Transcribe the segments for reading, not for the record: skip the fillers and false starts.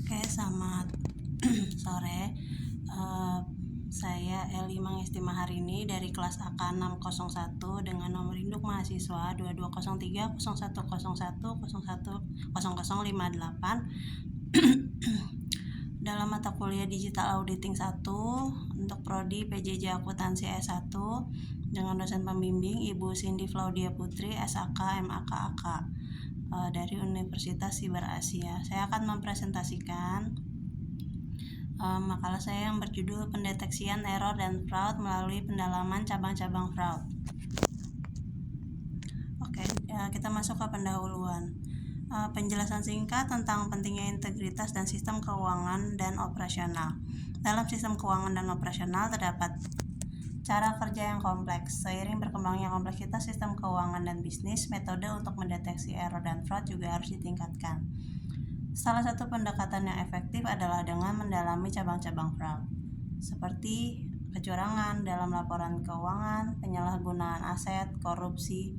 Oke, selamat sore. Saya Eli Mangestima hari ini dari kelas AK 601 dengan nomor induk mahasiswa 2203 0101010058 dalam mata kuliah Digital Auditing 1 untuk prodi PJJ Akuntansi S1 dengan dosen pembimbing Ibu Cindy Claudia Putri SAK MAK AK dari Universitas Siber Asia. Saya akan mempresentasikan makalah saya yang berjudul Pendeteksian Error dan Fraud melalui pendalaman cabang-cabang fraud. Oke, kita masuk ke pendahuluan. Penjelasan singkat tentang pentingnya integritas dan sistem keuangan dan operasional. Dalam sistem keuangan dan operasional terdapat cara kerja yang kompleks. Seiring berkembangnya kompleksitas sistem keuangan dan bisnis, metode untuk mendeteksi error dan fraud juga harus ditingkatkan. Salah satu pendekatan yang efektif adalah dengan mendalami cabang-cabang fraud, seperti kecurangan dalam laporan keuangan, penyalahgunaan aset, korupsi.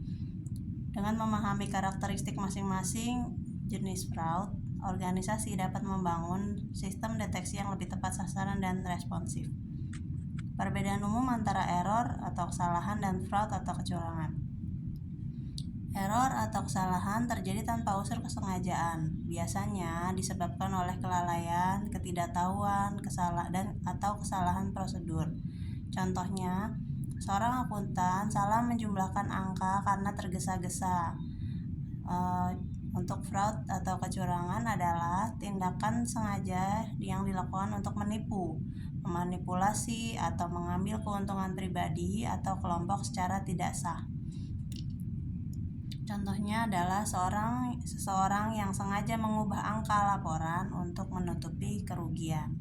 Dengan memahami karakteristik masing-masing jenis fraud, organisasi dapat membangun sistem deteksi yang lebih tepat sasaran dan responsif. Perbedaan umum antara error atau kesalahan dan fraud atau kecurangan. Error atau kesalahan terjadi tanpa unsur kesengajaan. Biasanya disebabkan oleh kelalaian, ketidaktahuan, atau kesalahan prosedur. Contohnya, seorang akuntan salah menjumlahkan angka karena tergesa-gesa. Untuk fraud atau kecurangan adalah tindakan sengaja yang dilakukan untuk menipu, memanipulasi, atau mengambil keuntungan pribadi atau kelompok secara tidak sah. Contohnya adalah seseorang yang sengaja mengubah angka laporan untuk menutupi kerugian.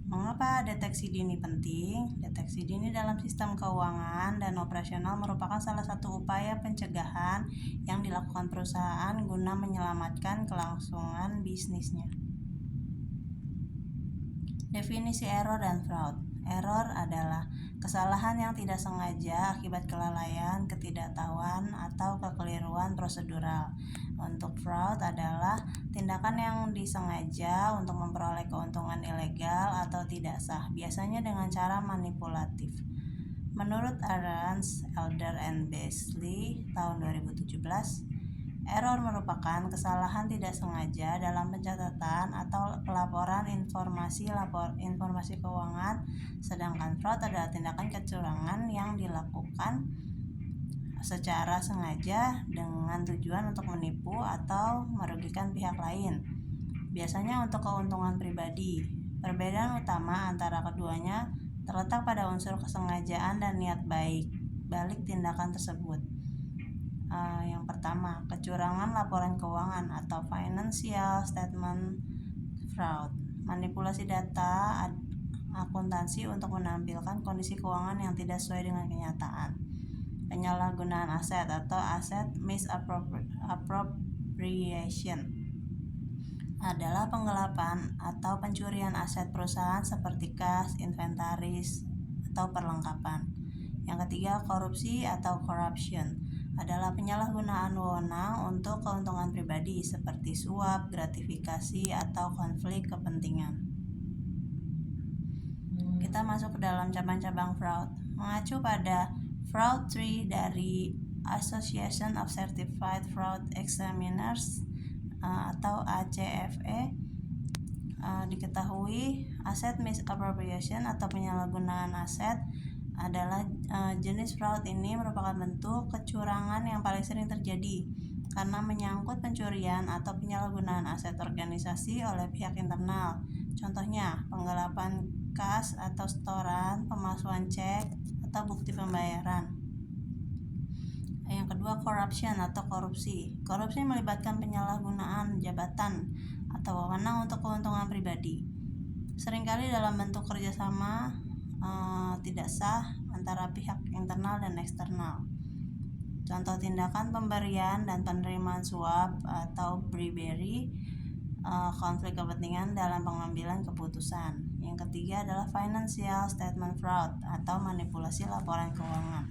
Mengapa deteksi dini penting? Deteksi dini dalam sistem keuangan dan operasional merupakan salah satu upaya pencegahan yang dilakukan perusahaan guna menyelamatkan kelangsungan bisnisnya. Definisi error dan fraud. Error adalah kesalahan yang tidak sengaja akibat kelalaian, ketidaktahuan, atau kekeliruan prosedural. Untuk fraud adalah tindakan yang disengaja untuk memperoleh keuntungan ilegal atau tidak sah, biasanya dengan cara manipulatif. Menurut Aarons, Elder and Beasley tahun 2017, error merupakan kesalahan tidak sengaja dalam pencatatan atau pelaporan informasi keuangan, sedangkan fraud adalah tindakan kecurangan yang dilakukan secara sengaja dengan tujuan untuk menipu atau merugikan pihak lain, biasanya untuk keuntungan pribadi. Perbedaan utama antara keduanya terletak pada unsur kesengajaan dan niat balik tindakan tersebut. Yang pertama, kecurangan laporan keuangan atau financial statement fraud, manipulasi data akuntansi untuk menampilkan kondisi keuangan yang tidak sesuai dengan kenyataan. Penyalahgunaan aset atau asset misappropriation adalah penggelapan atau pencurian aset perusahaan seperti kas, inventaris, atau perlengkapan. Yang ketiga, korupsi atau corruption adalah penyalahgunaan wewenang untuk keuntungan pribadi seperti suap, gratifikasi, atau konflik kepentingan. Kita masuk ke dalam cabang-cabang fraud. Mengacu pada Fraud Tree dari Association of Certified Fraud Examiners atau ACFE, diketahui asset misappropriation atau penyalahgunaan aset adalah jenis fraud ini merupakan bentuk kecurangan yang paling sering terjadi karena menyangkut pencurian atau penyalahgunaan aset organisasi oleh pihak internal. Contohnya, penggelapan kas atau setoran, pemalsuan cek, atau bukti pembayaran. Yang kedua, corruption atau korupsi. Korupsi melibatkan penyalahgunaan jabatan atau wewenang untuk keuntungan pribadi, seringkali dalam bentuk kerjasama tidak sah antara pihak internal dan eksternal. Contoh tindakan pemberian dan penerimaan suap atau bribery, konflik kepentingan dalam pengambilan keputusan. Yang ketiga adalah financial statement fraud atau manipulasi laporan keuangan.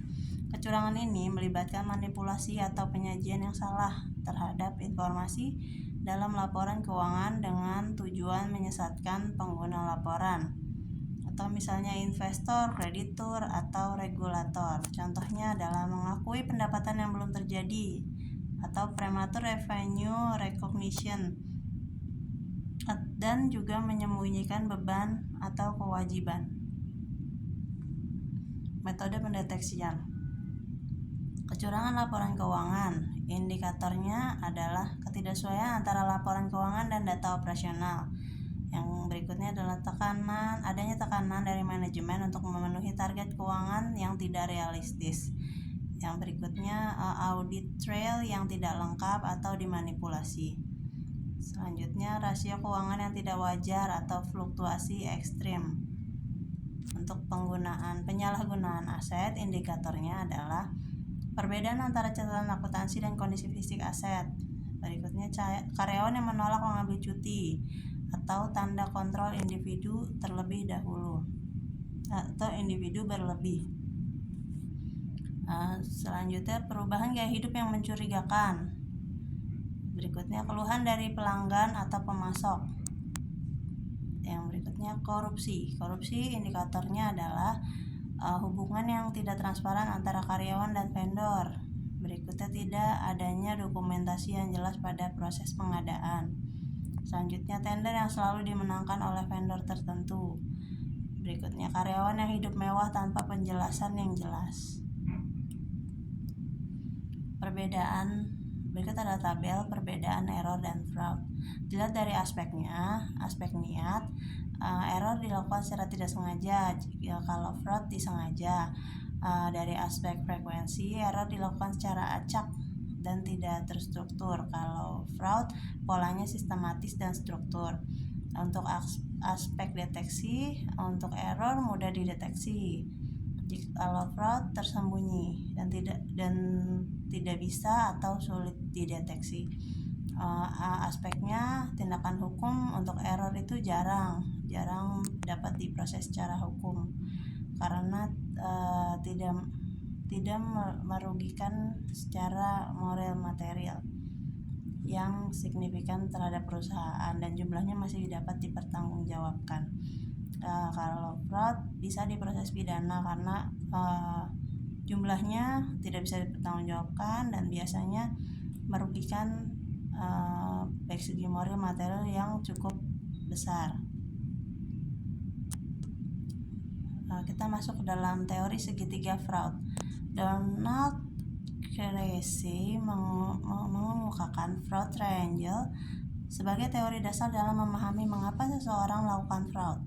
Kecurangan ini melibatkan manipulasi atau penyajian yang salah terhadap informasi dalam laporan keuangan dengan tujuan menyesatkan pengguna laporan, atau misalnya investor, kreditur, atau regulator. Contohnya adalah mengakui pendapatan yang belum terjadi atau premature revenue recognition, dan juga menyembunyikan beban atau kewajiban. Metode pendeteksian kecurangan laporan keuangan. Indikatornya adalah ketidaksesuaian antara laporan keuangan dan data operasional. Yang berikutnya adalah adanya tekanan dari manajemen untuk memenuhi target keuangan yang tidak realistis. Yang berikutnya audit trail yang tidak lengkap atau dimanipulasi. Selanjutnya rasio keuangan yang tidak wajar atau fluktuasi ekstrim. Untuk penyalahgunaan aset, indikatornya adalah perbedaan antara catatan akuntansi dan kondisi fisik aset. Berikutnya karyawan yang menolak mengambil cuti atau tanda kontrol individu terlebih dahulu atau individu berlebih. Selanjutnya perubahan gaya hidup yang mencurigakan. Berikutnya keluhan dari pelanggan atau pemasok. Yang berikutnya korupsi. Korupsi indikatornya adalah hubungan yang tidak transparan antara karyawan dan vendor. Berikutnya tidak adanya dokumentasi yang jelas pada proses pengadaan. Selanjutnya tender yang selalu dimenangkan oleh vendor tertentu. Berikutnya karyawan yang hidup mewah tanpa penjelasan yang jelas. Berikut adalah tabel perbedaan error dan fraud. Dilihat dari aspek niat, error dilakukan secara tidak sengaja, kalau fraud disengaja. Dari aspek frekuensi, error dilakukan secara acak dan tidak terstruktur. Kalau fraud, polanya sistematis dan struktur. Untuk aspek deteksi, untuk error mudah dideteksi. Kalau fraud tersembunyi dan tidak bisa atau sulit dideteksi. Aspeknya tindakan hukum untuk error itu jarang dapat diproses secara hukum karena tidak merugikan secara moral material yang signifikan terhadap perusahaan dan jumlahnya masih dapat dipertanggungjawabkan. Kalau fraud bisa diproses pidana karena jumlahnya tidak bisa dipertanggungjawabkan dan biasanya merugikan baik segi moral material yang cukup besar. Kita masuk ke dalam teori segitiga fraud. Donald Creasy mengemukakan fraud triangle sebagai teori dasar dalam memahami mengapa seseorang melakukan fraud.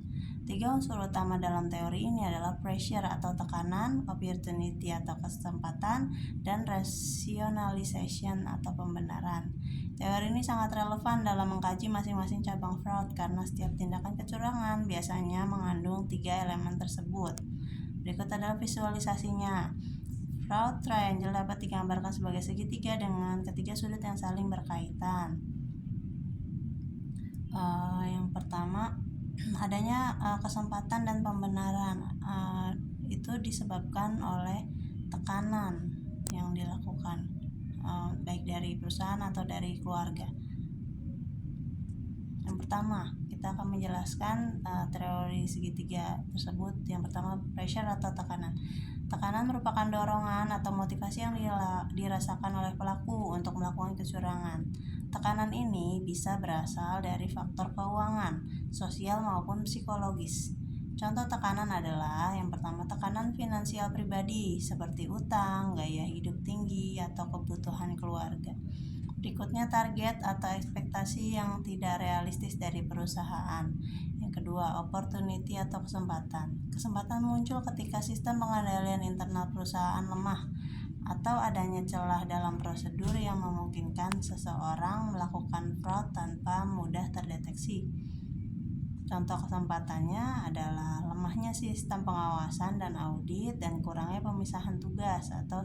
3 unsur utama dalam teori ini adalah pressure atau tekanan, opportunity atau kesempatan, dan rationalization atau pembenaran. Teori ini sangat relevan dalam mengkaji masing-masing cabang fraud karena setiap tindakan kecurangan biasanya mengandung 3 elemen tersebut. Berikut adalah visualisasinya. Fraud triangle dapat digambarkan sebagai segitiga dengan ketiga sudut yang saling berkaitan. Yang pertama, adanya kesempatan dan pembenaran. Itu disebabkan oleh tekanan yang dilakukan baik dari perusahaan atau dari keluarga. Yang pertama, kita akan menjelaskan teori segitiga tersebut. Yang pertama, pressure atau tekanan. Tekanan merupakan dorongan atau motivasi yang dirasakan oleh pelaku untuk melakukan kecurangan. Tekanan ini bisa berasal dari faktor keuangan, sosial maupun psikologis. Contoh tekanan adalah yang pertama, tekanan finansial pribadi seperti utang, gaya hidup tinggi, atau kebutuhan keluarga. Berikutnya, target atau ekspektasi yang tidak realistis dari perusahaan. Yang kedua, opportunity atau kesempatan. Kesempatan muncul ketika sistem pengendalian internal perusahaan lemah atau adanya celah dalam prosedur yang memungkinkan seseorang melakukan fraud tanpa mudah terdeteksi. Contoh kesempatannya adalah lemahnya sistem pengawasan dan audit dan kurangnya pemisahan tugas atau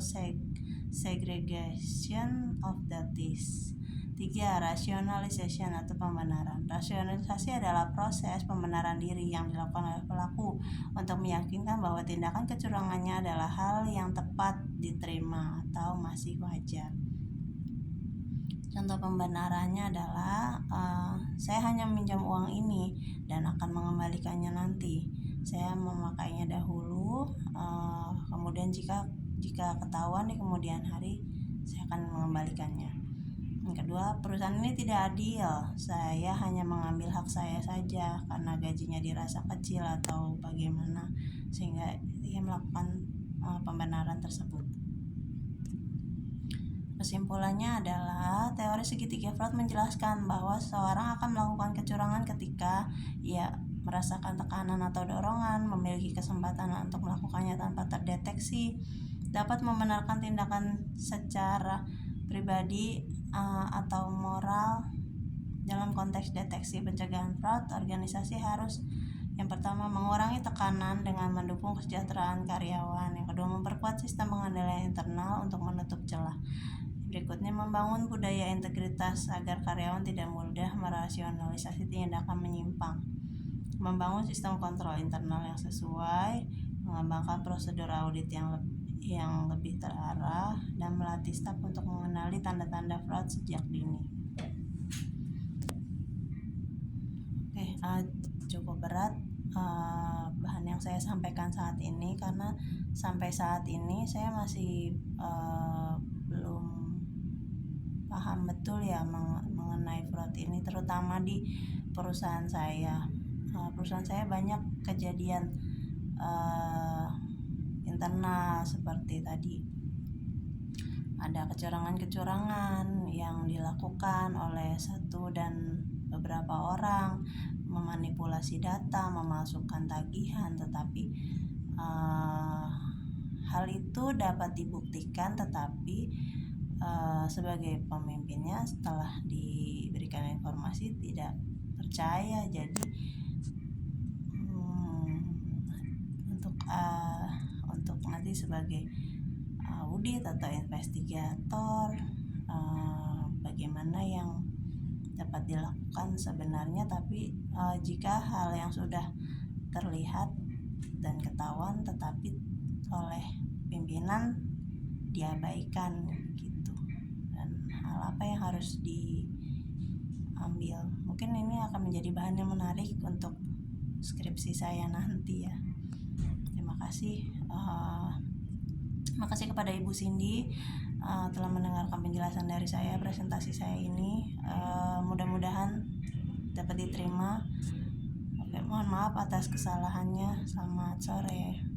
segregation of duties. 3. Rationalization atau pembenaran. Rasionalisasi adalah proses pembenaran diri yang dilakukan oleh pelaku untuk meyakinkan bahwa tindakan kecurangannya adalah hal yang tepat diterima atau masih wajar. Contoh pembenarannya adalah saya hanya meminjam uang ini dan akan mengembalikannya nanti. Saya memakainya dahulu, kemudian jika ketahuan di kemudian hari saya akan mengembalikannya. Yang kedua, perusahaan ini tidak adil. Saya hanya mengambil hak saya saja karena gajinya dirasa kecil atau bagaimana, sehingga dia melakukan pembenaran tersebut. Kesimpulannya adalah teori segitiga fraud menjelaskan bahwa seseorang akan melakukan kecurangan ketika ia merasakan tekanan atau dorongan, memiliki kesempatan untuk melakukannya tanpa terdeteksi, dapat membenarkan tindakan secara pribadi atau moral. Dalam konteks deteksi pencegahan fraud, organisasi harus yang pertama mengurangi tekanan dengan mendukung kesejahteraan karyawan. Yang kedua, memperkuat sistem pengendalian internal untuk menutup celah. Berikutnya, membangun budaya integritas agar karyawan tidak mudah merasionalisasi tindakan menyimpang. Membangun sistem kontrol internal yang sesuai, mengembangkan prosedur audit yang lebih terarah, dan melatih staf untuk mengenali tanda-tanda fraud sejak dini. Cukup berat bahan yang saya sampaikan saat ini, karena sampai saat ini saya masih belum paham betul ya mengenai fraud ini, terutama di perusahaan saya. Perusahaan saya banyak kejadian internal seperti tadi, ada kecurangan-kecurangan yang dilakukan oleh satu dan beberapa orang, memanipulasi data, memasukkan tagihan, tetapi hal itu dapat dibuktikan, tetapi sebagai pemimpinnya setelah diberikan informasi tidak percaya. Jadi untuk nanti sebagai audit atau investigator, bagaimana yang dapat dilakukan sebenarnya, tapi jika hal yang sudah terlihat dan ketahuan tetapi oleh pimpinan diabaikan gitu, dan hal apa yang harus diambil, mungkin ini akan menjadi bahan yang menarik untuk skripsi saya nanti ya. Terima kasih. Terima kasih kepada Ibu Cindy telah mendengarkan penjelasan dari saya, presentasi saya ini. Mudah-mudahan dapat diterima. Oke, mohon maaf atas kesalahannya. Selamat sore.